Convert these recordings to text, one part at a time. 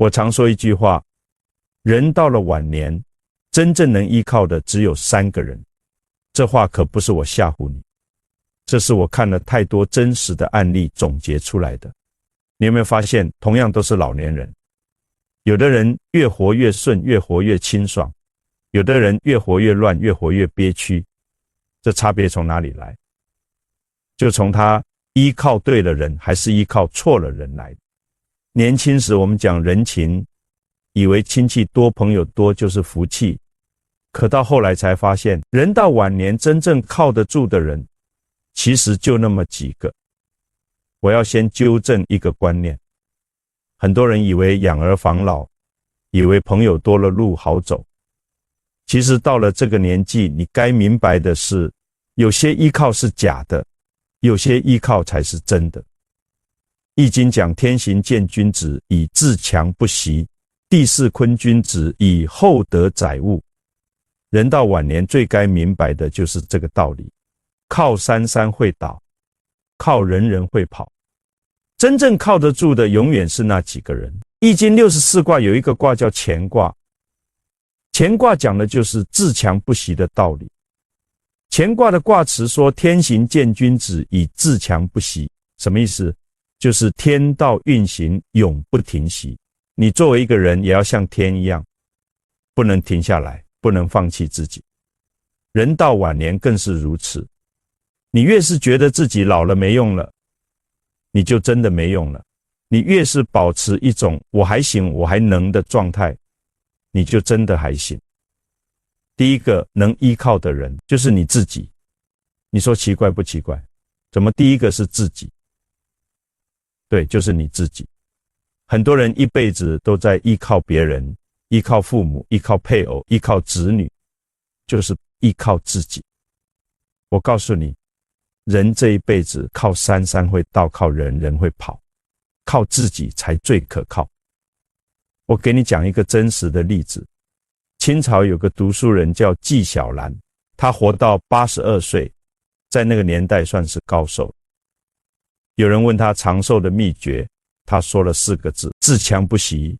我常说一句话，人到了晚年，真正能依靠的只有3个人。这话可不是我吓唬你，这是我看了太多真实的案例总结出来的。你有没有发现，同样都是老年人，有的人越活越顺，越活越清爽，有的人越活越乱，越活越憋屈。这差别从哪里来？就从他依靠对了人还是依靠错了人来。年轻时我们讲人情，以为亲戚多朋友多就是福气，可到后来才发现，人到晚年真正靠得住的人其实就那么几个。我要先纠正一个观念，很多人以为养儿防老，以为朋友多了路好走。其实到了这个年纪，你该明白的是，有些依靠是假的，有些依靠才是真的。易经讲天行健君子，以自强不息，地势坤君子，以厚德载物。人到晚年最该明白的就是这个道理，靠山山会倒，靠人人会跑。真正靠得住的永远是那几个人。易经64卦有一个卦叫乾卦，乾卦讲的就是自强不息的道理。乾卦的卦辞说天行健君子，以自强不息，什么意思？就是天道运行永不停息，你作为一个人也要像天一样，不能停下来，不能放弃自己。人到晚年更是如此，你越是觉得自己老了没用了，你就真的没用了。你越是保持一种我还行我还能的状态，你就真的还行。第一个能依靠的人就是你自己。你说奇怪不奇怪？怎么第一个是自己？对，就是你自己。很多人一辈子都在依靠别人，依靠父母，依靠配偶，依靠子女，就是依靠自己。我告诉你，人这一辈子靠山山会倒，靠人人会跑，靠自己才最可靠。我给你讲一个真实的例子。清朝有个读书人叫纪晓岚，他活到82岁，在那个年代算是高寿。有人问他长寿的秘诀，他说了4个字：自强不息。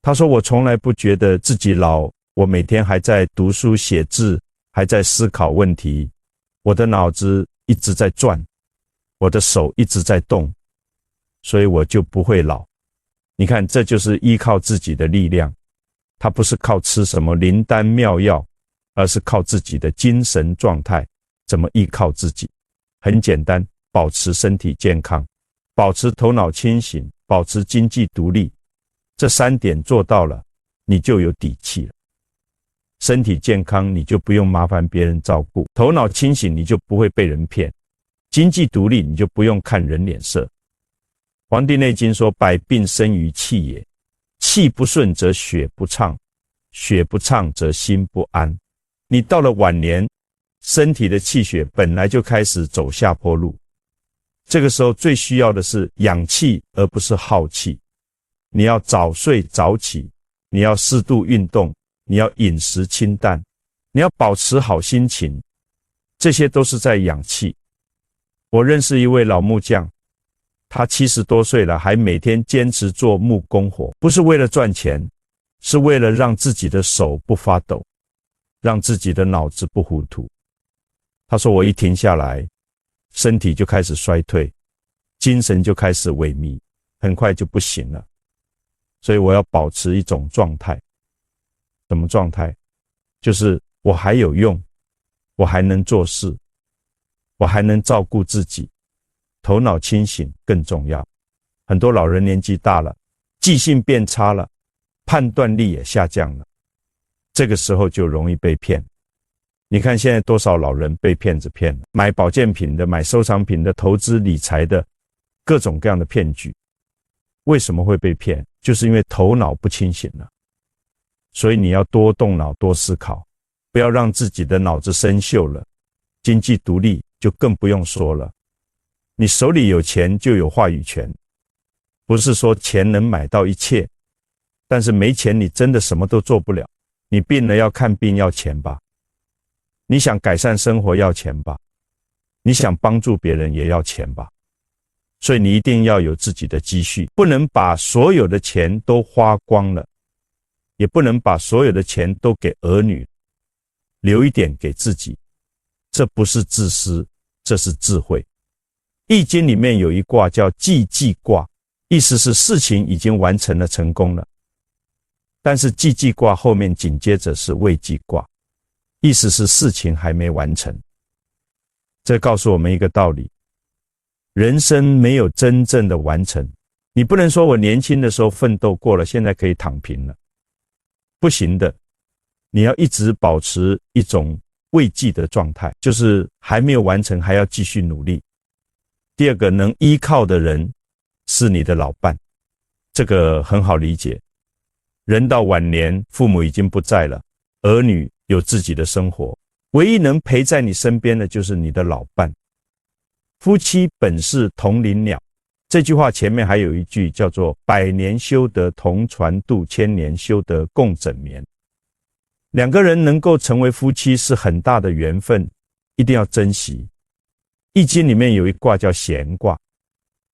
他说，我从来不觉得自己老，我每天还在读书写字，还在思考问题，我的脑子一直在转，我的手一直在动，所以我就不会老。你看，这就是依靠自己的力量。他不是靠吃什么灵丹妙药，而是靠自己的精神状态。怎么依靠自己？很简单，保持身体健康，保持头脑清醒，保持经济独立。这3点做到了，你就有底气了。身体健康，你就不用麻烦别人照顾；头脑清醒，你就不会被人骗；经济独立，你就不用看人脸色。黄帝内经说，百病生于气也，气不顺则血不畅，血不畅则心不安。你到了晚年，身体的气血本来就开始走下坡路，这个时候最需要的是养气，而不是耗气。你要早睡早起，你要适度运动，你要饮食清淡，你要保持好心情，这些都是在养气。我认识一位老木匠，他70多岁了，还每天坚持做木工活，不是为了赚钱，是为了让自己的手不发抖，让自己的脑子不糊涂。他说，我一停下来，身体就开始衰退，精神就开始萎靡，很快就不行了。所以我要保持一种状态。什么状态？就是我还有用，我还能做事，我还能照顾自己，头脑清醒更重要。很多老人年纪大了，记性变差了，判断力也下降了，这个时候就容易被骗。你看现在多少老人被骗子骗了，买保健品的，买收藏品的，投资理财的，各种各样的骗局。为什么会被骗？就是因为头脑不清醒了。所以你要多动脑，多思考，不要让自己的脑子生锈了。经济独立就更不用说了，你手里有钱就有话语权。不是说钱能买到一切，但是没钱你真的什么都做不了。你病了要看病要钱吧，你想改善生活要钱吧，你想帮助别人也要钱吧。所以你一定要有自己的积蓄，不能把所有的钱都花光了，也不能把所有的钱都给儿女，留一点给自己。这不是自私，这是智慧。易经里面有一卦叫既济卦，意思是事情已经完成了，成功了。但是既济卦后面紧接着是未济卦，意思是事情还没完成。这告诉我们一个道理，人生没有真正的完成。你不能说我年轻的时候奋斗过了，现在可以躺平了，不行的。你要一直保持一种未济的状态，就是还没有完成，还要继续努力。第二个，能依靠的人是你的老伴，这个很好理解。人到晚年，父母已经不在了，儿女有自己的生活，唯一能陪在你身边的就是你的老伴。夫妻本是同林鸟，这句话前面还有一句叫做百年修得同船渡，千年修得共枕眠。两个人能够成为夫妻是很大的缘分，一定要珍惜。易经里面有一卦叫咸卦，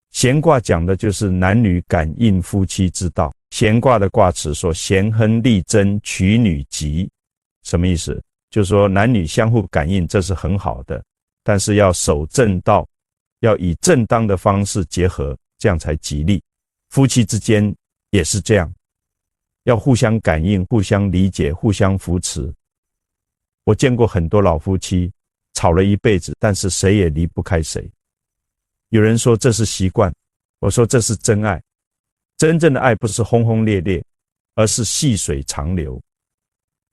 咸卦讲的就是男女感应夫妻之道。咸卦的卦辞说咸亨利贞，娶女吉。什么意思？就是说男女相互感应，这是很好的，但是要守正道，要以正当的方式结合，这样才吉利。夫妻之间也是这样，要互相感应，互相理解，互相扶持。我见过很多老夫妻吵了一辈子，但是谁也离不开谁。有人说这是习惯，我说这是真爱。真正的爱不是轰轰烈烈，而是细水长流。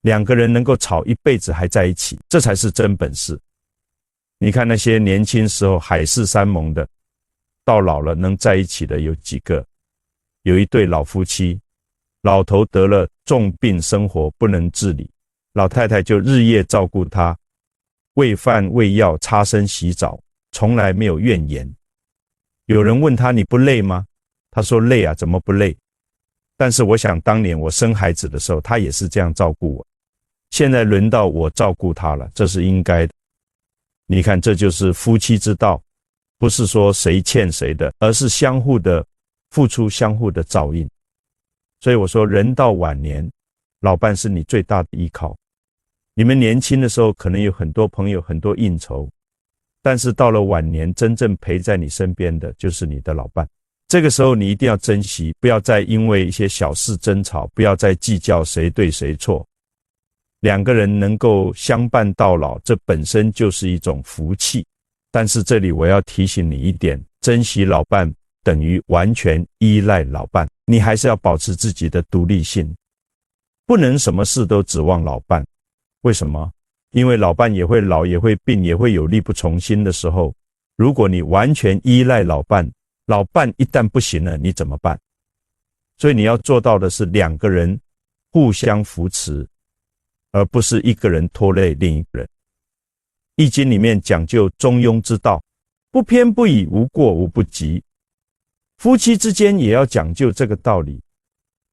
两个人能够吵一辈子还在一起，这才是真本事。你看那些年轻时候海誓山盟的，到老了能在一起的有几个？有一对老夫妻，老头得了重病，生活不能自理，老太太就日夜照顾他，喂饭喂药，擦身洗澡，从来没有怨言。有人问他，你不累吗？他说累啊，怎么不累？但是我想当年我生孩子的时候，他也是这样照顾我，现在轮到我照顾他了，这是应该的。你看，这就是夫妻之道，不是说谁欠谁的，而是相互的付出，相互的照应。所以我说，人到晚年，老伴是你最大的依靠。你们年轻的时候可能有很多朋友，很多应酬，但是到了晚年，真正陪在你身边的就是你的老伴。这个时候你一定要珍惜，不要再因为一些小事争吵，不要再计较谁对谁错。两个人能够相伴到老，这本身就是一种福气。但是这里我要提醒你一点，珍惜老伴等于完全依赖老伴，你还是要保持自己的独立性，不能什么事都指望老伴。为什么？因为老伴也会老，也会病，也会有力不从心的时候。如果你完全依赖老伴，老伴一旦不行了，你怎么办？所以你要做到的是两个人互相扶持，而不是一个人拖累另一个人。易经里面讲究中庸之道，不偏不倚，无过无不及。夫妻之间也要讲究这个道理，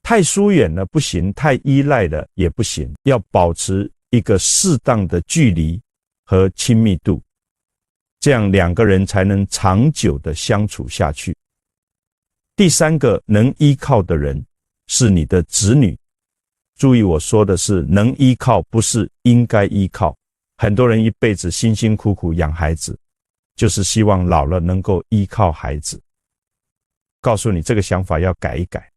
太疏远了不行，太依赖了也不行，要保持一个适当的距离和亲密度，这样两个人才能长久的相处下去。第三个能依靠的人是你的子女。注意我说的是能依靠，不是应该依靠。很多人一辈子辛辛苦苦养孩子，就是希望老了能够依靠孩子。告诉你，这个想法要改一改，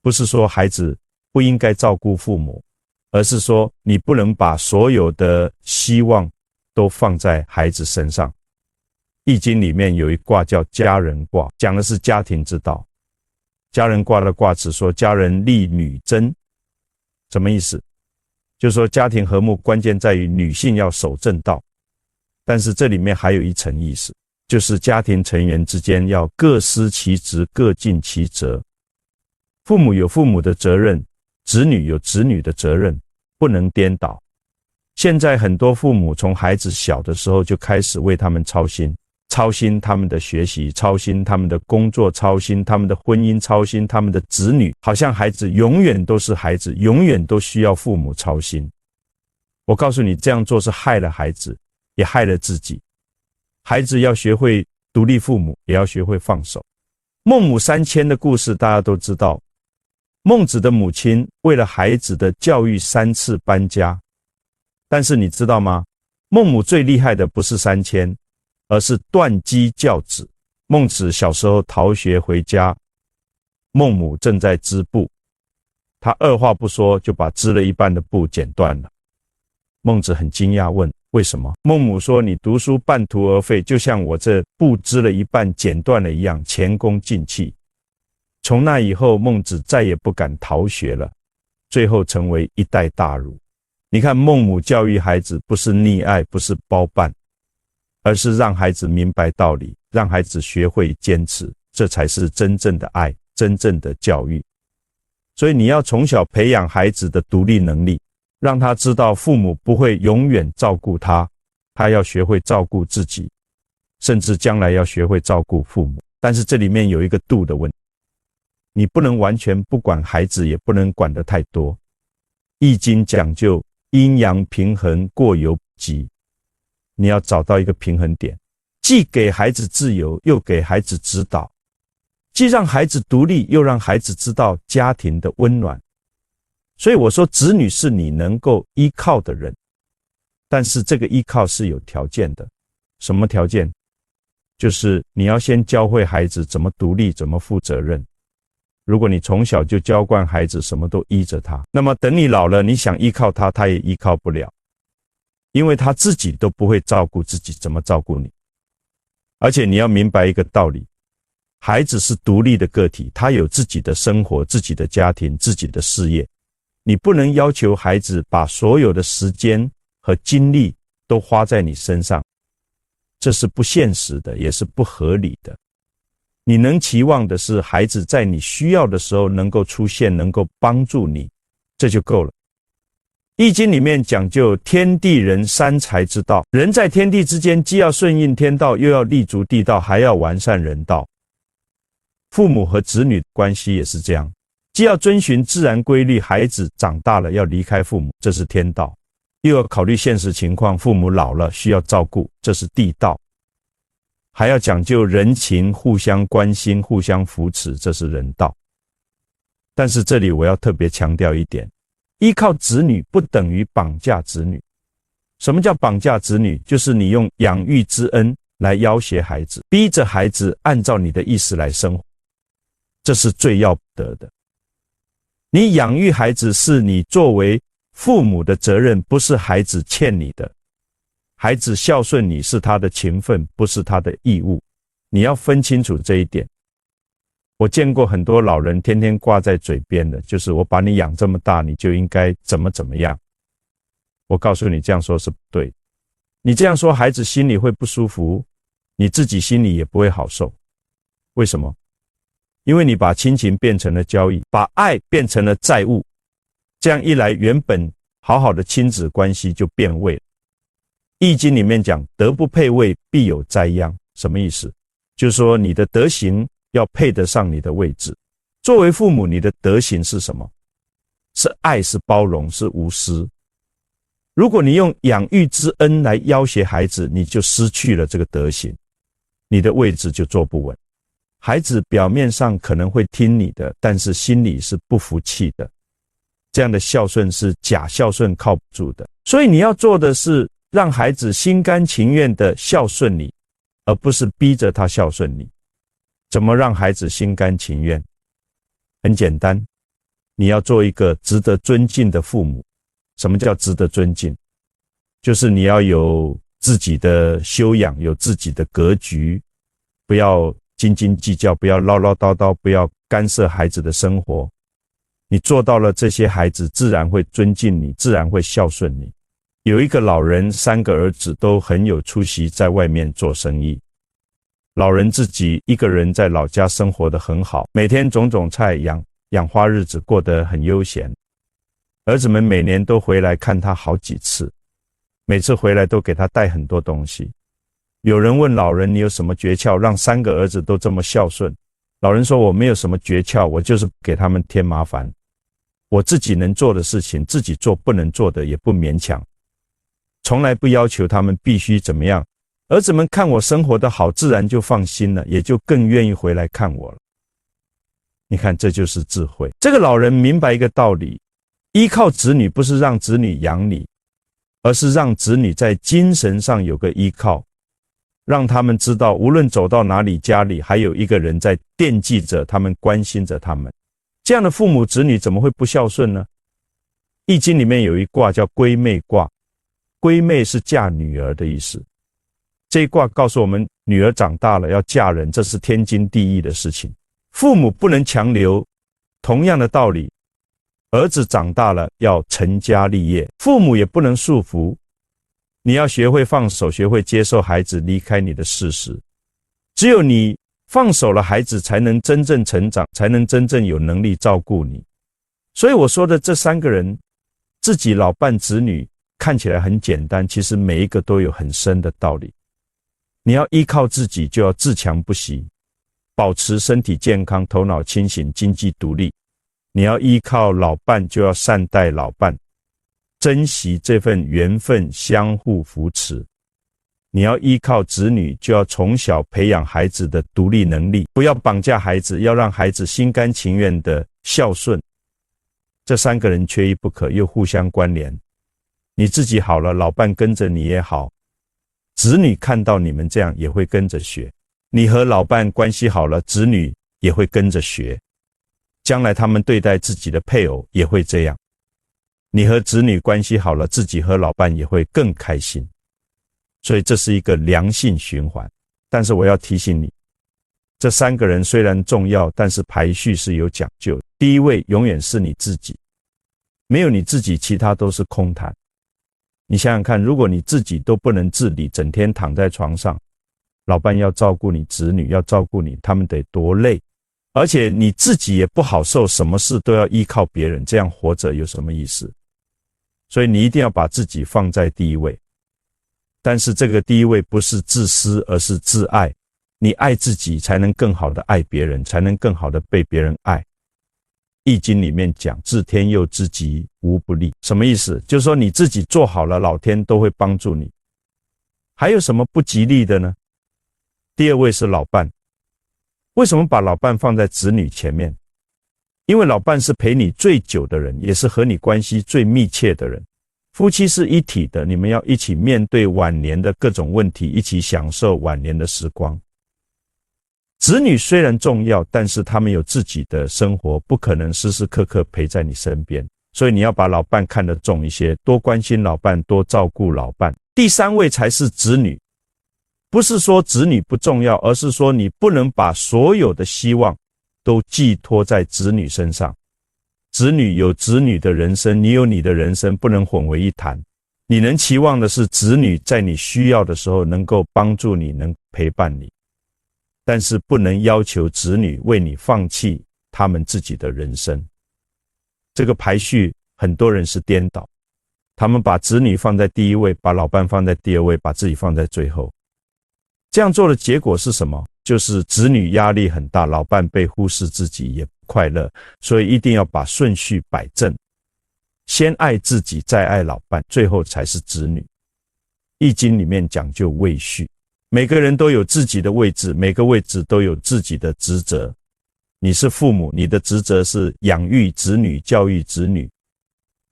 不是说孩子不应该照顾父母，而是说你不能把所有的希望都放在孩子身上。易经里面有一卦叫家人卦，讲的是家庭之道。家人卦的卦辞说家人利女贞，什么意思？就是说家庭和睦关键在于女性要守正道，但是这里面还有一层意思，就是家庭成员之间要各司其职，各尽其责。父母有父母的责任，子女有子女的责任，不能颠倒。现在很多父母从孩子小的时候就开始为他们操心，操心他们的学习，操心他们的工作，操心他们的婚姻，操心他们的子女，好像孩子永远都是孩子，永远都需要父母操心。我告诉你，这样做是害了孩子，也害了自己。孩子要学会独立父母也要学会放手。孟母三迁的故事大家都知道，孟子的母亲为了孩子的教育3次搬家，但是你知道吗？孟母最厉害的不是3迁，而是断机教子。孟子小时候逃学回家，孟母正在织布，他二话不说就把织了一半的布剪断了。孟子很惊讶，问为什么？孟母说，你读书半途而废，就像我这布织了一半剪断了一样，前功尽弃。从那以后，孟子再也不敢逃学了，最后成为一代大儒。你看，孟母教育孩子不是溺爱，不是包办，而是让孩子明白道理，让孩子学会坚持，这才是真正的爱，真正的教育。所以你要从小培养孩子的独立能力，让他知道父母不会永远照顾他，他要学会照顾自己，甚至将来要学会照顾父母。但是这里面有一个度的问题，你不能完全不管孩子，也不能管得太多。易经讲究阴阳平衡，过犹不及。你要找到一个平衡点，既给孩子自由，又给孩子指导，既让孩子独立，又让孩子知道家庭的温暖。所以我说，子女是你能够依靠的人，但是这个依靠是有条件的。什么条件？就是你要先教会孩子怎么独立，怎么负责任。如果你从小就教惯孩子什么都依着他，那么等你老了，你想依靠他，他也依靠不了，因为他自己都不会照顾自己，怎么照顾你？而且你要明白一个道理，孩子是独立的个体，他有自己的生活，自己的家庭，自己的事业。你不能要求孩子把所有的时间和精力都花在你身上，这是不现实的，也是不合理的。你能期望的是孩子在你需要的时候能够出现，能够帮助你，这就够了。易经里面讲究天地人三才之道，人在天地之间，既要顺应天道，又要立足地道，还要完善人道。父母和子女关系也是这样，既要遵循自然规律，孩子长大了要离开父母，这是天道，又要考虑现实情况，父母老了需要照顾，这是地道，还要讲究人情，互相关心，互相扶持，这是人道。但是这里我要特别强调一点，依靠子女不等于绑架子女。什么叫绑架子女？就是你用养育之恩来要挟孩子，逼着孩子按照你的意思来生活，这是最要不得的。你养育孩子是你作为父母的责任，不是孩子欠你的。孩子孝顺你是他的情分，不是他的义务，你要分清楚这一点。我见过很多老人天天挂在嘴边的，就是我把你养这么大，你就应该怎么怎么样。我告诉你，这样说是不对的。你这样说，孩子心里会不舒服，你自己心里也不会好受。为什么？因为你把亲情变成了交易，把爱变成了债务，这样一来，原本好好的亲子关系就变味了。易经里面讲，德不配位，必有灾殃。什么意思？就是说你的德行要配得上你的位置。作为父母，你的德行是什么？是爱，是包容，是无私。如果你用养育之恩来要挟孩子，你就失去了这个德行，你的位置就坐不稳。孩子表面上可能会听你的，但是心里是不服气的。这样的孝顺是假孝顺，靠不住的。所以你要做的是让孩子心甘情愿的孝顺你，而不是逼着他孝顺你。怎么让孩子心甘情愿？很简单，你要做一个值得尊敬的父母。什么叫值得尊敬？就是你要有自己的修养，有自己的格局，不要斤斤计较，不要唠唠叨叨，不要干涉孩子的生活。你做到了这些，孩子自然会尊敬你，自然会孝顺你。有一个老人，3个儿子都很有出息，在外面做生意。老人自己一个人在老家生活得很好，每天种种菜，养花，日子过得很悠闲。儿子们每年都回来看他好几次，每次回来都给他带很多东西。有人问老人，你有什么诀窍让3个儿子都这么孝顺？老人说，我没有什么诀窍，我就是给他们添麻烦。我自己能做的事情自己做，不能做的也不勉强，从来不要求他们必须怎么样。儿子们看我生活的好，自然就放心了，也就更愿意回来看我了。你看，这就是智慧。这个老人明白一个道理，依靠子女不是让子女养你，而是让子女在精神上有个依靠，让他们知道无论走到哪里，家里还有一个人在惦记着他们，关心着他们。这样的父母子女怎么会不孝顺呢？易经里面有一卦叫归妹卦，归妹是嫁女儿的意思。这一卦告诉我们，女儿长大了要嫁人，这是天经地义的事情。父母不能强留，同样的道理，儿子长大了要成家立业，父母也不能束缚。你要学会放手，学会接受孩子离开你的事实。只有你放手了，孩子才能真正成长，才能真正有能力照顾你。所以我说的这三个人，自己、老伴、子女，看起来很简单，其实每一个都有很深的道理。你要依靠自己，就要自强不息，保持身体健康，头脑清醒，经济独立。你要依靠老伴，就要善待老伴，珍惜这份缘分，相互扶持。你要依靠子女，就要从小培养孩子的独立能力，不要绑架孩子，要让孩子心甘情愿的孝顺。这三个人缺一不可，又互相关联。你自己好了，老伴跟着你也好，子女看到你们这样也会跟着学。你和老伴关系好了，子女也会跟着学。将来他们对待自己的配偶也会这样。你和子女关系好了，自己和老伴也会更开心。所以这是一个良性循环。但是我要提醒你，这三个人虽然重要，但是排序是有讲究。第一位永远是你自己，没有你自己，其他都是空谈。你想想看，如果你自己都不能自理，整天躺在床上，老伴要照顾你，子女要照顾你，他们得多累。而且你自己也不好受，什么事都要依靠别人，这样活着有什么意思？所以你一定要把自己放在第一位。但是这个第一位不是自私，而是自爱。你爱自己，才能更好的爱别人，才能更好的被别人爱。易经里面讲，治天佑之急，无不利。什么意思？就是说你自己做好了，老天都会帮助你。还有什么不吉利的呢？第二位是老伴。为什么把老伴放在子女前面？因为老伴是陪你最久的人，也是和你关系最密切的人。夫妻是一体的，你们要一起面对晚年的各种问题，一起享受晚年的时光。子女虽然重要，但是他们有自己的生活，不可能时时刻刻陪在你身边。所以你要把老伴看得重一些，多关心老伴，多照顾老伴。第三位才是子女。不是说子女不重要，而是说你不能把所有的希望都寄托在子女身上。子女有子女的人生，你有你的人生，不能混为一谈。你能期望的是子女在你需要的时候能够帮助你，能陪伴你，但是不能要求子女为你放弃他们自己的人生。这个排序很多人是颠倒，他们把子女放在第一位，把老伴放在第二位，把自己放在最后。这样做的结果是什么？就是子女压力很大，老伴被忽视，自己也不快乐。所以一定要把顺序摆正，先爱自己，再爱老伴，最后才是子女。易经里面讲究位序，每个人都有自己的位置，每个位置都有自己的职责。你是父母，你的职责是养育子女，教育子女，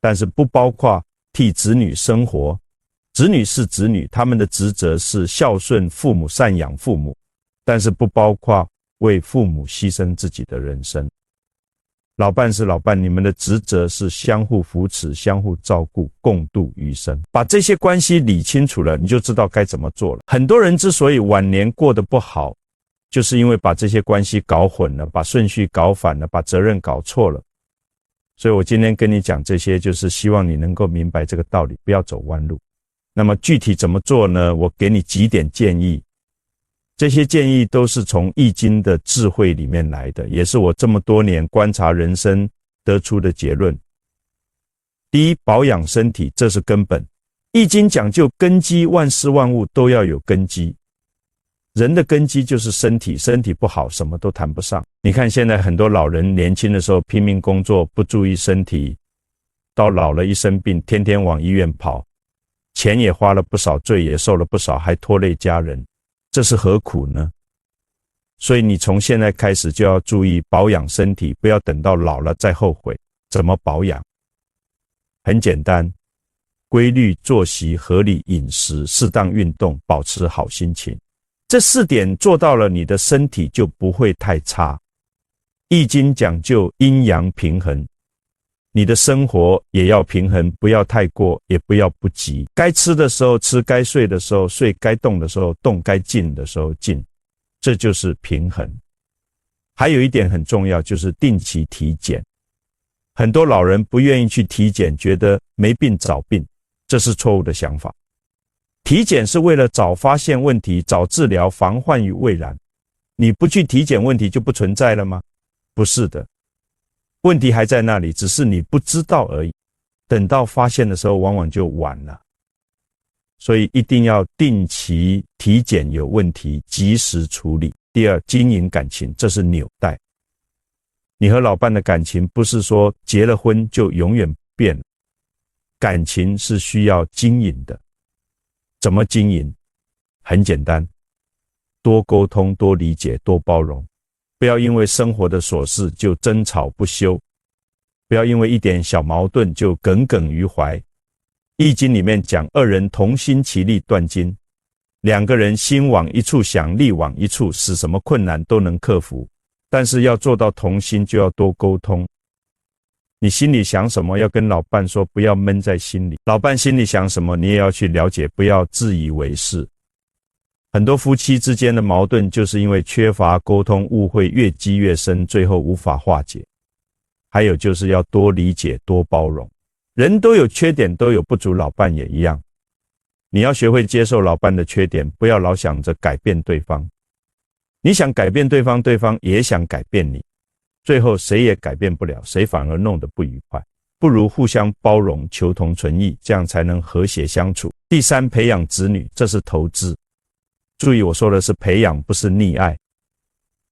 但是不包括替子女生活。子女是子女，他们的职责是孝顺父母，赡养父母，但是不包括为父母牺牲自己的人生。老伴是老伴，你们的职责是相互扶持，相互照顾，共度余生。把这些关系理清楚了，你就知道该怎么做了。很多人之所以晚年过得不好，就是因为把这些关系搞混了，把顺序搞反了，把责任搞错了。所以我今天跟你讲这些，就是希望你能够明白这个道理，不要走弯路。那么具体怎么做呢？我给你几点建议，这些建议都是从易经的智慧里面来的，也是我这么多年观察人生得出的结论。第一，保养身体，这是根本。易经讲究根基，万事万物都要有根基。人的根基就是身体，身体不好，什么都谈不上。你看现在很多老人年轻的时候拼命工作，不注意身体，到老了一生病，天天往医院跑，钱也花了不少，罪也受了不少，还拖累家人，这是何苦呢？所以你从现在开始就要注意保养身体，不要等到老了再后悔。怎么保养？很简单，规律作息、合理饮食、适当运动、保持好心情，这4点做到了，你的身体就不会太差。易经讲究阴阳平衡，你的生活也要平衡，不要太过，也不要不及。该吃的时候吃，该睡的时候睡，该动的时候动，该静的时候静，这就是平衡。还有一点很重要，就是定期体检。很多老人不愿意去体检，觉得没病找病，这是错误的想法。体检是为了早发现问题，早治疗，防患于未然。你不去体检，问题就不存在了吗？不是的，问题还在那里，只是你不知道而已。等到发现的时候，往往就晚了。所以一定要定期体检，有问题及时处理。第二，经营感情，这是纽带。你和老伴的感情不是说结了婚就永远变了，感情是需要经营的。怎么经营？很简单，多沟通，多理解，多包容。不要因为生活的琐事就争吵不休，不要因为一点小矛盾就耿耿于怀。易经里面讲2人同心其利断金，2个人心往一处想，力往一处，使什么困难都能克服。但是要做到同心，就要多沟通。你心里想什么，要跟老伴说，不要闷在心里。老伴心里想什么，你也要去了解，不要自以为是。很多夫妻之间的矛盾，就是因为缺乏沟通，误会越积越深，最后无法化解。还有就是要多理解，多包容。人都有缺点，都有不足，老伴也一样。你要学会接受老伴的缺点，不要老想着改变对方。你想改变对方，对方也想改变你，最后谁也改变不了，谁反而弄得不愉快。不如互相包容，求同存异，这样才能和谐相处。第三，培养子女，这是投资。注意我说的是培养，不是溺爱。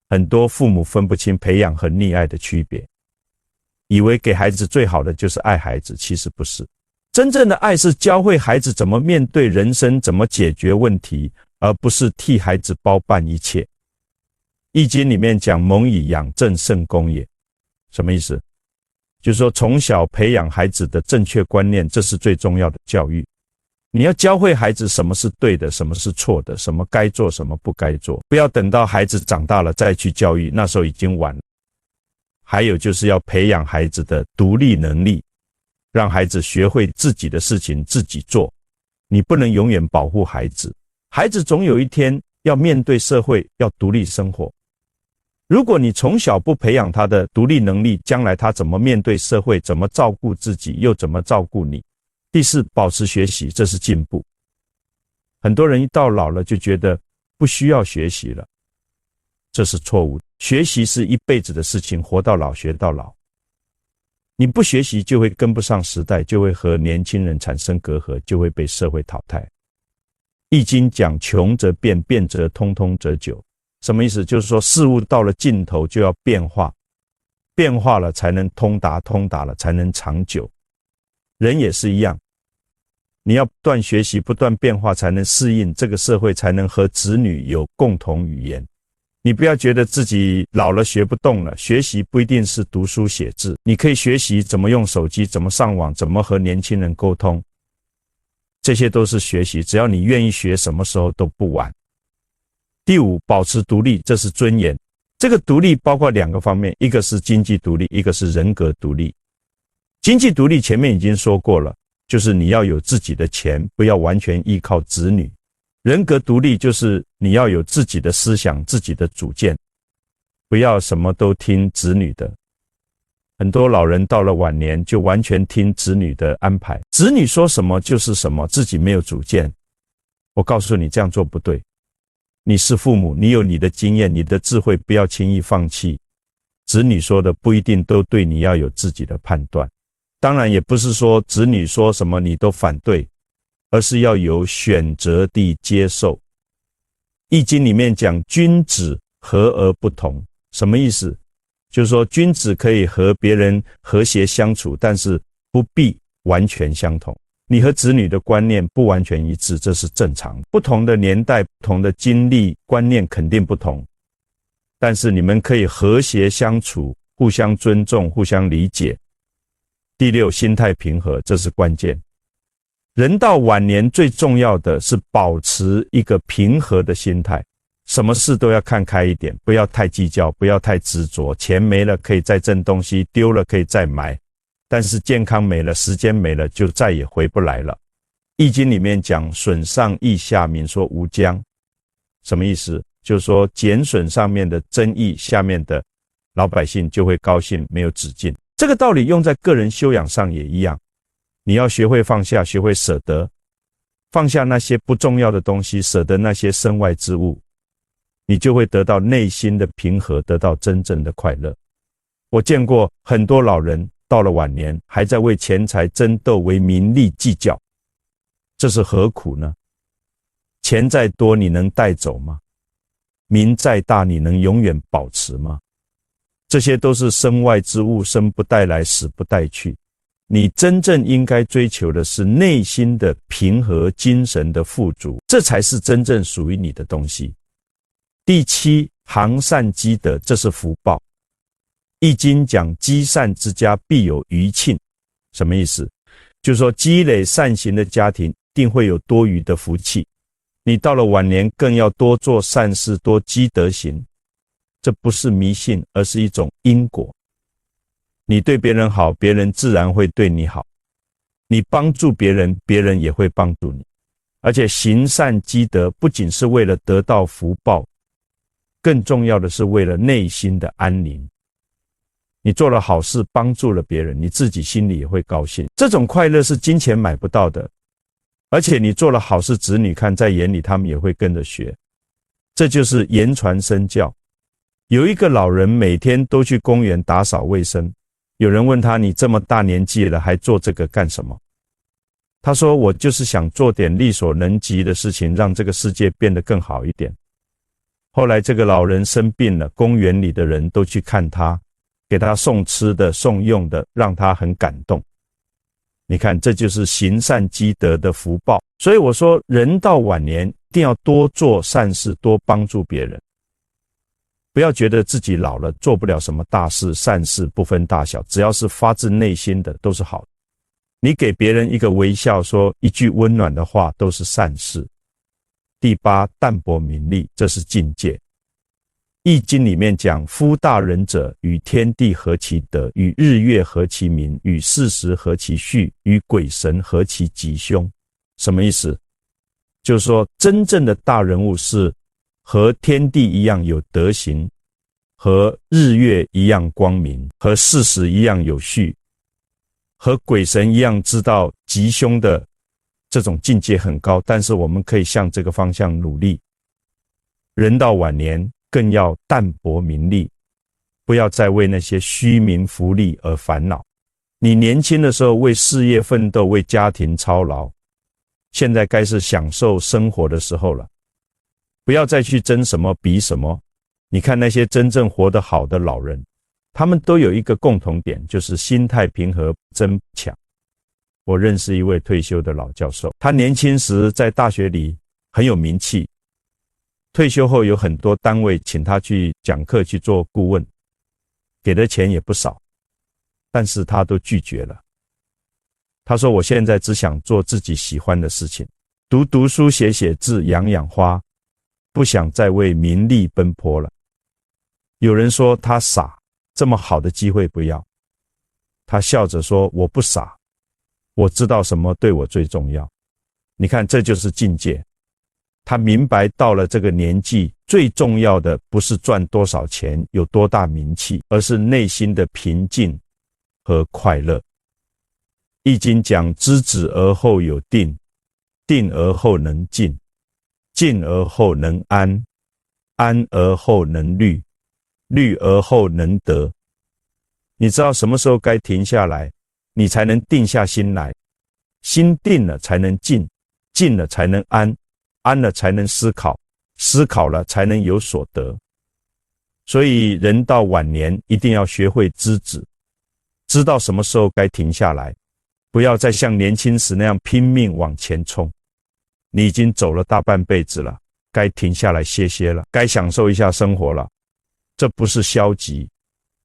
很多父母分不清培养和溺爱的区别，以为给孩子最好的就是爱孩子，其实不是。真正的爱是教会孩子怎么面对人生，怎么解决问题，而不是替孩子包办一切。易经里面讲蒙以养正，圣功也。什么意思？就是说从小培养孩子的正确观念，这是最重要的教育。你要教会孩子什么是对的，什么是错的，什么该做，什么不该做，不要等到孩子长大了再去教育，那时候已经晚了。还有就是要培养孩子的独立能力，让孩子学会自己的事情自己做。你不能永远保护孩子，孩子总有一天要面对社会，要独立生活。如果你从小不培养他的独立能力，将来他怎么面对社会，怎么照顾自己，又怎么照顾你？第四，保持学习，这是进步。很多人一到老了就觉得不需要学习了，这是错误的。学习是一辈子的事情，活到老学到老。你不学习就会跟不上时代，就会和年轻人产生隔阂，就会被社会淘汰。易经讲穷则变，变则通，通则久。什么意思？就是说事物到了尽头就要变化，变化了才能通达，通达了才能长久。人也是一样，你要不断学习，不断变化，才能适应这个社会，才能和子女有共同语言。你不要觉得自己老了学不动了，学习不一定是读书写字，你可以学习怎么用手机，怎么上网，怎么和年轻人沟通，这些都是学习，只要你愿意学，什么时候都不晚。第五，保持独立，这是尊严。这个独立包括2个方面，一个是经济独立，一个是人格独立。经济独立前面已经说过了，就是你要有自己的钱，不要完全依靠子女。人格独立就是你要有自己的思想，自己的主见，不要什么都听子女的。很多老人到了晚年就完全听子女的安排，子女说什么就是什么，自己没有主见。我告诉你，这样做不对。你是父母，你有你的经验，你的智慧，不要轻易放弃。子女说的不一定都对，你要有自己的判断。当然也不是说子女说什么你都反对，而是要有选择地接受。易经里面讲君子和而不同，什么意思？就是说君子可以和别人和谐相处，但是不必完全相同。你和子女的观念不完全一致，这是正常的。不同的年代、不同的经历，观念肯定不同，但是你们可以和谐相处，互相尊重，互相理解。第六，心态平和，这是关键。人到晚年最重要的是保持一个平和的心态，什么事都要看开一点，不要太计较，不要太执着。钱没了可以再挣东西，丢了可以再买，但是健康没了，时间没了，就再也回不来了。易经里面讲损上益下，民说无疆，什么意思？就是说减损上面的争议，下面的老百姓就会高兴，没有止境。这个道理用在个人修养上也一样，你要学会放下，学会舍得，放下那些不重要的东西，舍得那些身外之物，你就会得到内心的平和，得到真正的快乐。我见过很多老人到了晚年还在为钱财争斗，为名利计较，这是何苦呢？钱再多你能带走吗？名再大你能永远保持吗？这些都是身外之物，生不带来，死不带去。你真正应该追求的是内心的平和，精神的富足，这才是真正属于你的东西。第七，行善积德，这是福报。易经讲积善之家必有余庆，什么意思？就是说积累善行的家庭定会有多余的福气。你到了晚年更要多做善事，多积德行。这不是迷信，而是一种因果。你对别人好，别人自然会对你好。你帮助别人，别人也会帮助你。而且行善积德不仅是为了得到福报，更重要的是为了内心的安宁。你做了好事，帮助了别人，你自己心里也会高兴。这种快乐是金钱买不到的。而且你做了好事，子女看在眼里，他们也会跟着学。这就是言传身教。有一个老人每天都去公园打扫卫生，有人问他，你这么大年纪了还做这个干什么？他说，我就是想做点力所能及的事情，让这个世界变得更好一点。后来这个老人生病了，公园里的人都去看他，给他送吃的送用的，让他很感动。你看，这就是行善积德的福报。所以我说，人到晚年一定要多做善事，多帮助别人。不要觉得自己老了做不了什么大事，善事不分大小，只要是发自内心的都是好的。你给别人一个微笑，说一句温暖的话，都是善事。第八，淡泊名利，这是境界。易经里面讲，夫大人者，与天地合其德，与日月合其明，与四时合其序，与鬼神合其吉凶。什么意思？就是说，真正的大人物是和天地一样有德行，和日月一样光明，和四时一样有序，和鬼神一样知道吉凶的这种境界很高，但是我们可以向这个方向努力。人到晚年更要淡泊名利，不要再为那些虚名浮利而烦恼。你年轻的时候为事业奋斗，为家庭操劳，现在该是享受生活的时候了。不要再去争什么比什么。你看那些真正活得好的老人，他们都有一个共同点，就是心态平和，争不抢。我认识一位退休的老教授，他年轻时在大学里很有名气，退休后有很多单位请他去讲课，去做顾问，给的钱也不少，但是他都拒绝了。他说，我现在只想做自己喜欢的事情，读书，写字，养花，不想再为名利奔波了。有人说他傻，这么好的机会不要。他笑着说，我不傻，我知道什么对我最重要。你看，这就是境界。他明白到了这个年纪，最重要的不是赚多少钱，有多大名气，而是内心的平静和快乐。易经讲，知止而后有定，定而后能静，静而后能安，安而后能虑，虑而后能得。你知道什么时候该停下来，你才能定下心来。心定了才能静，静了才能安，安了才能思考，思考了才能有所得。所以人到晚年一定要学会知止，知道什么时候该停下来，不要再像年轻时那样拼命往前冲。你已经走了大半辈子了，该停下来歇歇了，该享受一下生活了。这不是消极，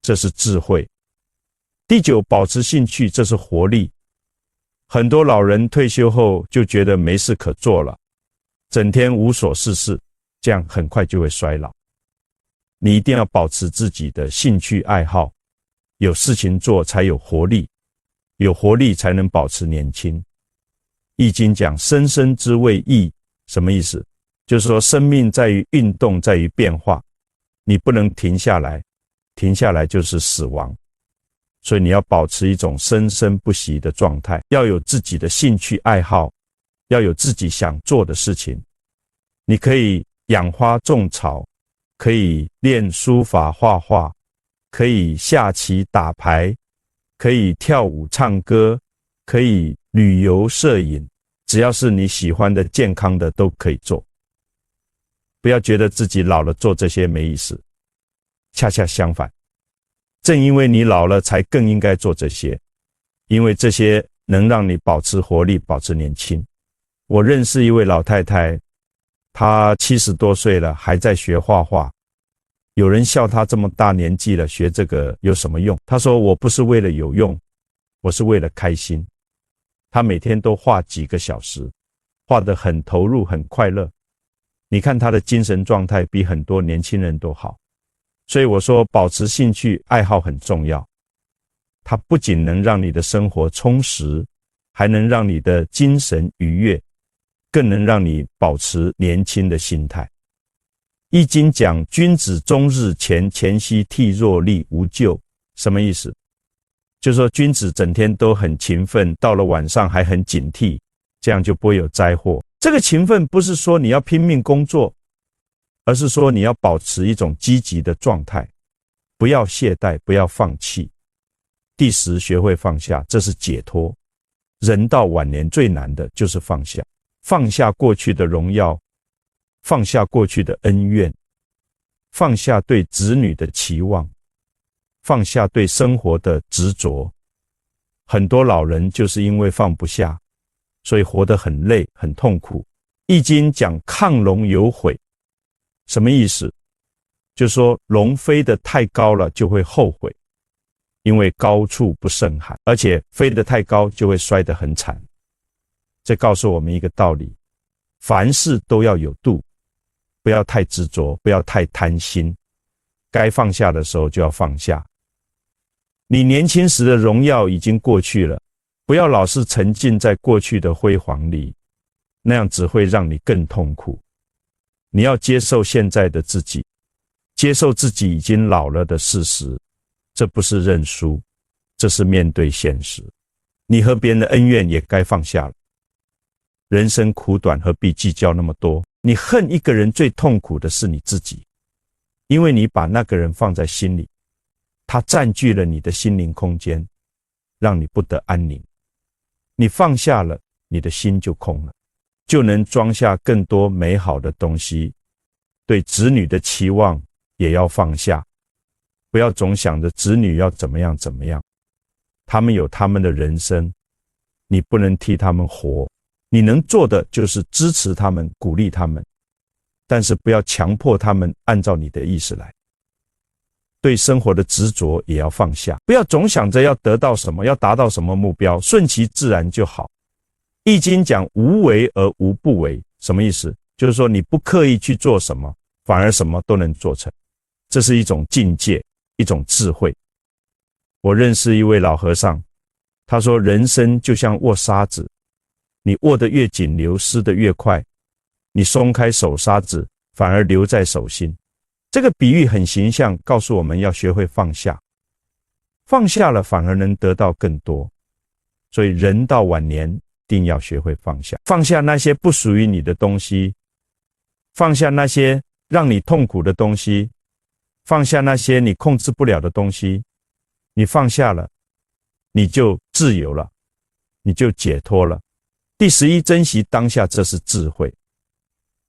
这是智慧。第九，保持兴趣，这是活力。很多老人退休后就觉得没事可做了，整天无所事事，这样很快就会衰老。你一定要保持自己的兴趣爱好，有事情做才有活力，有活力才能保持年轻。易经讲生生之谓易，什么意思？就是说生命在于运动，在于变化，你不能停下来，停下来就是死亡。所以你要保持一种生生不息的状态，要有自己的兴趣爱好，要有自己想做的事情。你可以养花种草，可以练书法画画，可以下棋打牌，可以跳舞唱歌，可以旅游摄影，只要是你喜欢的健康的都可以做。不要觉得自己老了做这些没意思，恰恰相反，正因为你老了才更应该做这些，因为这些能让你保持活力，保持年轻。我认识一位老太太，她70多岁了还在学画画，有人笑她这么大年纪了学这个有什么用？她说我不是为了有用，我是为了开心。她每天都画几个小时，画得很投入很快乐。你看她的精神状态比很多年轻人都好。所以我说保持兴趣爱好很重要，它不仅能让你的生活充实，还能让你的精神愉悦，更能让你保持年轻的心态。易经讲君子终日前夕惕若厉无咎，什么意思？就是说君子整天都很勤奋，到了晚上还很警惕，这样就不会有灾祸。这个勤奋不是说你要拼命工作，而是说你要保持一种积极的状态，不要懈怠，不要放弃。第10，学会放下，这是解脱。人到晚年最难的就是放下，放下过去的荣耀，放下过去的恩怨，放下对子女的期望，放下对生活的执着。很多老人就是因为放不下，所以活得很累很痛苦。易经讲亢龙有悔，什么意思？就是说龙飞得太高了就会后悔，因为高处不胜寒，而且飞得太高就会摔得很惨。这告诉我们一个道理，凡事都要有度，不要太执着，不要太贪心，该放下的时候就要放下。你年轻时的荣耀已经过去了，不要老是沉浸在过去的辉煌里，那样只会让你更痛苦。你要接受现在的自己，接受自己已经老了的事实，这不是认输，这是面对现实。你和别人的恩怨也该放下了。人生苦短，何必计较那么多？你恨一个人最痛苦的是你自己，因为你把那个人放在心里，他占据了你的心灵空间，让你不得安宁。你放下了，你的心就空了，就能装下更多美好的东西。对子女的期望也要放下，不要总想着子女要怎么样怎么样，他们有他们的人生，你不能替他们活。你能做的就是支持他们，鼓励他们，但是不要强迫他们按照你的意思来。对生活的执着也要放下，不要总想着要得到什么，要达到什么目标，顺其自然就好。易经讲无为而无不为，什么意思？就是说你不刻意去做什么，反而什么都能做成。这是一种境界，一种智慧。我认识一位老和尚，他说人生就像握沙子，你握得越紧，流失得越快，你松开手沙子，反而留在手心。这个比喻很形象，告诉我们要学会放下，放下了反而能得到更多。所以人到晚年一定要学会放下，放下那些不属于你的东西，放下那些让你痛苦的东西，放下那些你控制不了的东西。你放下了，你就自由了，你就解脱了。第11，珍惜当下，这是智慧。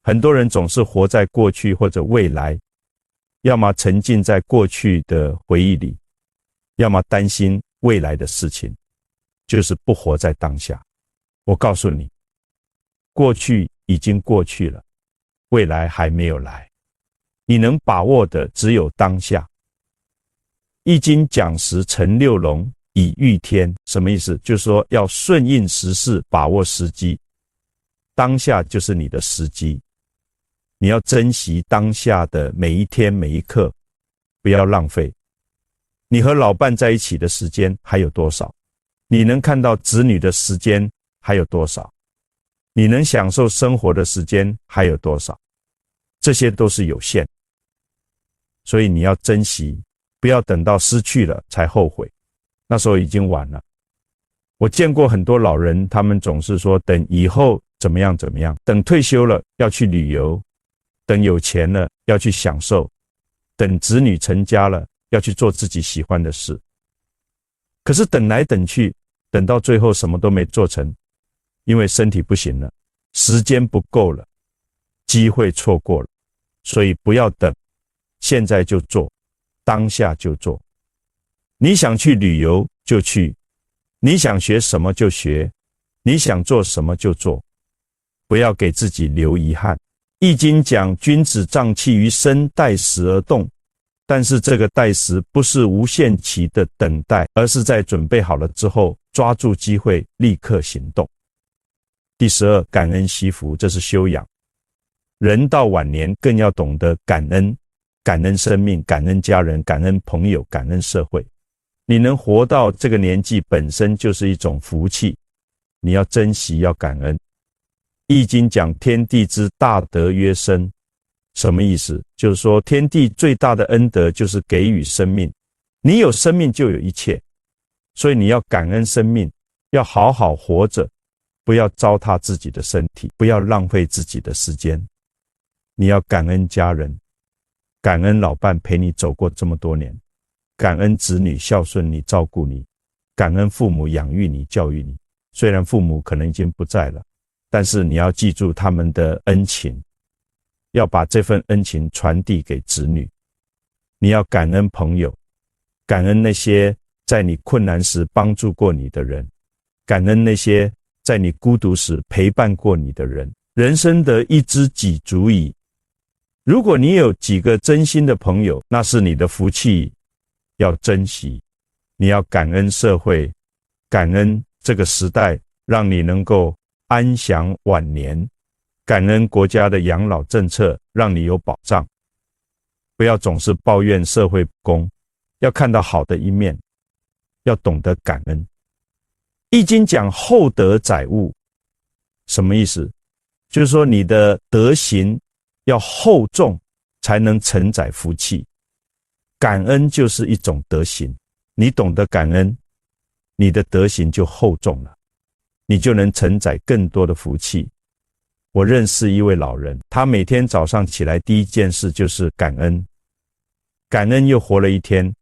很多人总是活在过去或者未来，要么沉浸在过去的回忆里，要么担心未来的事情。就是不活在当下。我告诉你，过去已经过去了，未来还没有来，你能把握的只有当下。易经讲时成六龙，以御天，什么意思？就是说要顺应时势，把握时机。当下就是你的时机，你要珍惜当下的每一天每一刻，不要浪费。你和老伴在一起的时间还有多少？你能看到子女的时间还有多少？你能享受生活的时间还有多少？这些都是有限，所以你要珍惜，不要等到失去了才后悔，那时候已经晚了。我见过很多老人，他们总是说等以后怎么样怎么样，等退休了要去旅游，等有钱了要去享受，等子女成家了要去做自己喜欢的事。可是等来等去，等到最后什么都没做成，因为身体不行了，时间不够了，机会错过了。所以不要等，现在就做，当下就做。你想去旅游就去，你想学什么就学，你想做什么就做，不要给自己留遗憾。易经讲君子胀气于身，待时而动，但是这个待时不是无限期的等待，而是在准备好了之后，抓住机会立刻行动。第12，感恩惜福，这是修养。人到晚年更要懂得感恩，感恩生命，感恩家人，感恩朋友，感恩社会。你能活到这个年纪本身就是一种福气，你要珍惜，要感恩。易经讲天地之大德曰生，什么意思？就是说天地最大的恩德就是给予生命，你有生命就有一切，所以你要感恩生命，要好好活着，不要糟蹋自己的身体，不要浪费自己的时间。你要感恩家人，感恩老伴陪你走过这么多年，感恩子女孝顺你照顾你，感恩父母养育你教育你。虽然父母可能已经不在了，但是你要记住他们的恩情，要把这份恩情传递给子女。你要感恩朋友，感恩那些在你困难时帮助过你的人，感恩那些在你孤独时陪伴过你的人。人生得一知己足矣。如果你有几个真心的朋友，那是你的福气，要珍惜。你要感恩社会，感恩这个时代，让你能够安享晚年，感恩国家的养老政策，让你有保障。不要总是抱怨社会不公，要看到好的一面，要懂得感恩。易经讲厚德载物，什么意思？就是说你的德行要厚重，才能承载福气。感恩就是一种德行，你懂得感恩，你的德行就厚重了，你就能承载更多的福气。我认识一位老人，他每天早上起来第一件事就是感恩，感恩又活了一天，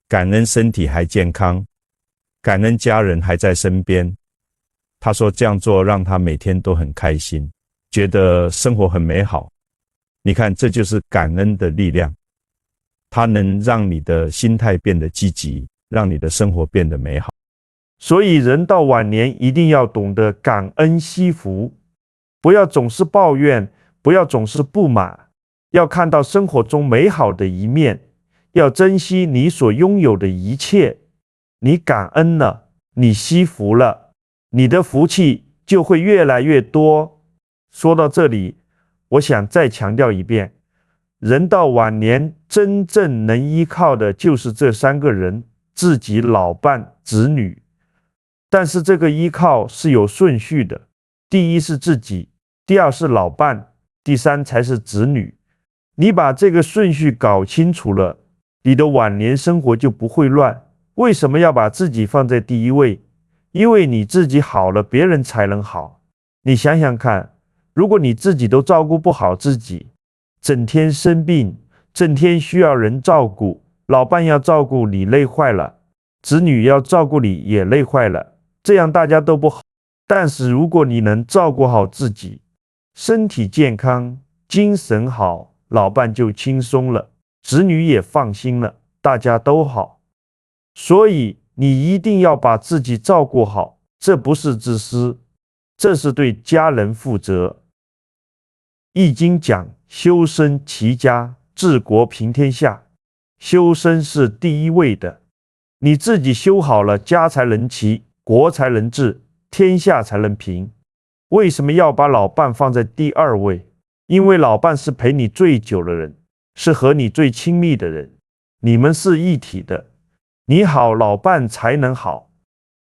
感恩身体还健康，感恩家人还在身边。他说这样做让他每天都很开心，觉得生活很美好。你看，这就是感恩的力量，它能让你的心态变得积极，让你的生活变得美好。所以人到晚年一定要懂得感恩惜福，不要总是抱怨，不要总是不满，要看到生活中美好的一面，要珍惜你所拥有的一切。你感恩了，你惜福了，你的福气就会越来越多。说到这里，我想再强调一遍，人到晚年真正能依靠的就是这3个人，自己、老伴、子女。但是这个依靠是有顺序的，第一是自己，第二是老伴，第三才是子女。你把这个顺序搞清楚了，你的晚年生活就不会乱。为什么要把自己放在第一位？因为你自己好了，别人才能好。你想想看，如果你自己都照顾不好自己，整天生病，整天需要人照顾，老伴要照顾你累坏了，子女要照顾你也累坏了，这样大家都不好。但是如果你能照顾好自己，身体健康，精神好，老伴就轻松了，子女也放心了，大家都好。所以你一定要把自己照顾好，这不是自私，这是对家人负责。易经讲修身齐家治国平天下，修身是第一位的，你自己修好了，家才能齐，国才能治，天下才能平。为什么要把老伴放在第二位？因为老伴是陪你最久的人，是和你最亲密的人，你们是一体的，你好，老伴才能好，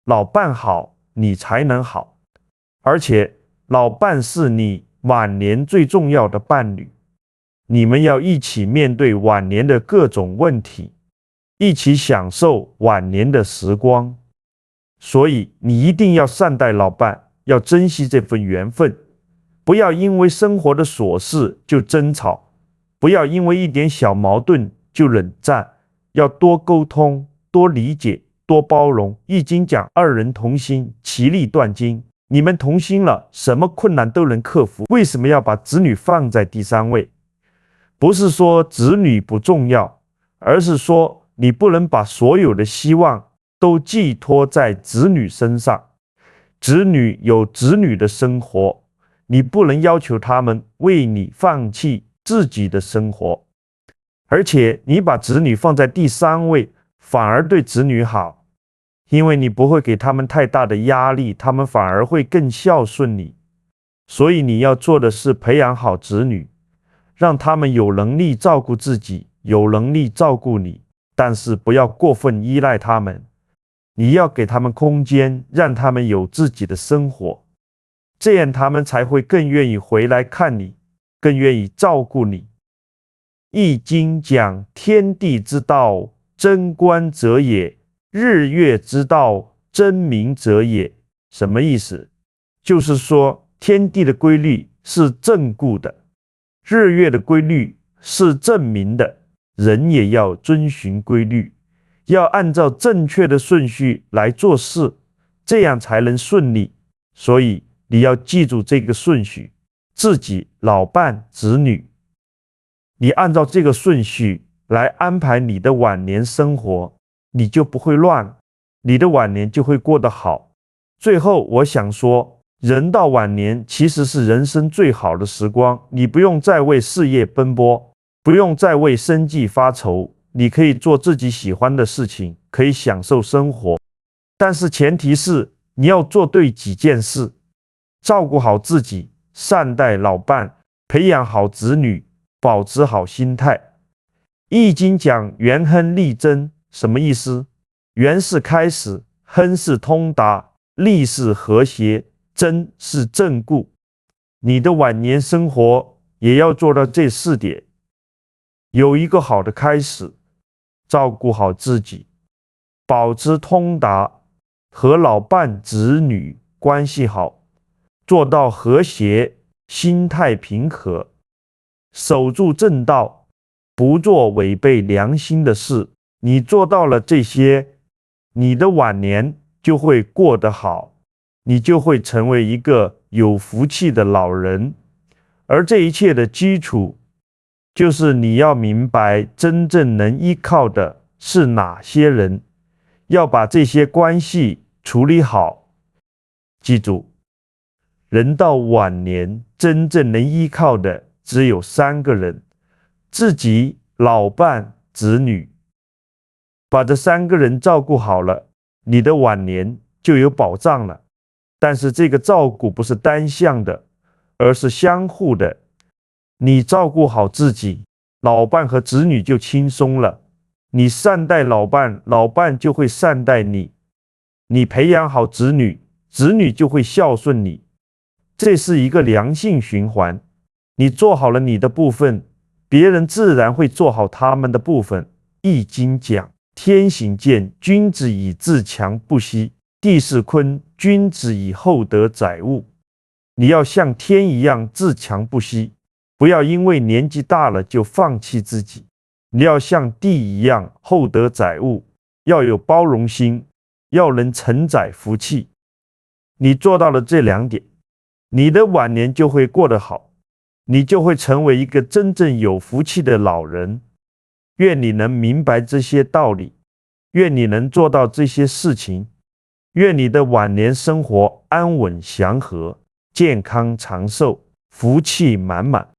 老伴好，你才能好。而且老伴是你晚年最重要的伴侣，你们要一起面对晚年的各种问题，一起享受晚年的时光。所以你一定要善待老伴，要珍惜这份缘分，不要因为生活的琐事就争吵，不要因为一点小矛盾就冷战，要多沟通，多理解，多包容。易经讲二人同心，其利断金。你们同心了，什么困难都能克服。为什么要把子女放在第三位？不是说子女不重要，而是说你不能把所有的希望都寄托在子女身上。子女有子女的生活，你不能要求他们为你放弃自己的生活。而且你把子女放在第三位，反而对子女好，因为你不会给他们太大的压力，他们反而会更孝顺你。所以你要做的是培养好子女，让他们有能力照顾自己，有能力照顾你，但是不要过分依赖他们。你要给他们空间，让他们有自己的生活，这样他们才会更愿意回来看你，更愿意照顾你。易经讲天地之道，贞观者也；日月之道，争明者也。什么意思？就是说天地的规律是正固的，日月的规律是正明的，人也要遵循规律，要按照正确的顺序来做事，这样才能顺利。所以你要记住这个顺序，自己、老伴、子女，你按照这个顺序来安排你的晚年生活，你就不会乱，你的晚年就会过得好。最后我想说，人到晚年其实是人生最好的时光，你不用再为事业奔波，不用再为生计发愁，你可以做自己喜欢的事情，可以享受生活。但是前提是你要做对几件事，照顾好自己，善待老伴，培养好子女，保持好心态。易经讲元亨利贞，什么意思？元是开始，亨是通达，利是和谐，贞是正固。你的晚年生活也要做到这4点，有一个好的开始，照顾好自己，保持通达，和老伴子女关系好，做到和谐，心态平和，守住正道，不做违背良心的事。你做到了这些，你的晚年就会过得好，你就会成为一个有福气的老人。而这一切的基础，就是你要明白真正能依靠的是哪些人，要把这些关系处理好。记住，人到晚年真正能依靠的只有3个人：自己、老伴、子女。把这3个人照顾好了，你的晚年就有保障了。但是这个照顾不是单向的，而是相互的。你照顾好自己，老伴和子女就轻松了。你善待老伴，老伴就会善待你。你培养好子女，子女就会孝顺你。这是一个良性循环。你做好了你的部分，别人自然会做好他们的部分。易经讲天行健，君子以自强不息；地势坤，君子以厚德载物。你要像天一样自强不息，不要因为年纪大了就放弃自己。你要像地一样厚德载物，要有包容心，要能承载福气。你做到了这2点，你的晚年就会过得好，你就会成为一个真正有福气的老人。愿你能明白这些道理，愿你能做到这些事情，愿你的晚年生活安稳祥和，健康长寿，福气满满。